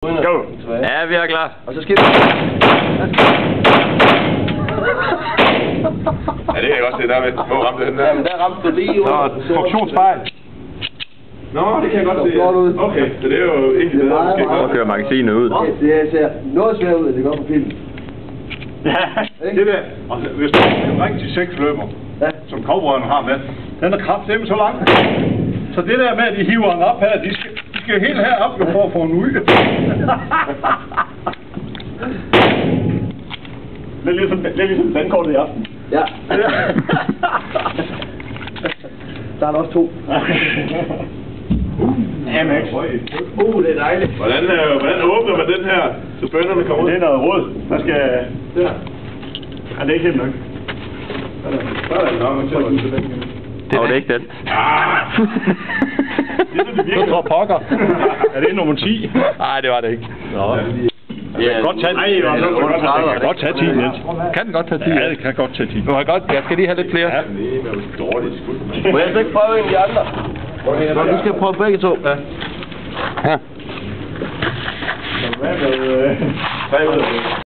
Go! Ja, vi er klar. Og så skal vi... Ja, det kan jeg godt se, der ved. Hvor ramte den der? Jamen, der ramte du lige ud. Nå, funktionsfejl. Nå, det kan jeg godt se. Okay, så det er jo egentlig bedre, måske godt. Så kører magasinet ud. Det ser noget svært ud, at det går på film. Ja, det der. Og hvis du er en rigtig seksløber, som cowboyerne har med, den er kraftedeme så lang. Så det der med, at de hiver den op her, de skal helt herop for at få en ud. Lidt ligesom dankortet i aften. Ja. Der er også 2. Amex. Det er dejligt. Hvordan åbner man den her, så bønderne kommer ud? Det er noget råd. Der skal... Der. Ja, det er ikke helt nok. Så er det nok til at Det var det ikke den. Så tror pokker. Er det nummer 10? Nej, det var det ikke. Nå. Jeg kan godt tage 10. Jeg kan godt tage 10, Niels. Kan den godt tage 10? Ja, det kan godt tage 10. Du har godt. Jeg skal lige have lidt flere. Ja. Må jeg så ikke prøve en af de andre? Du skal prøve begge to. Ja. Hvad med...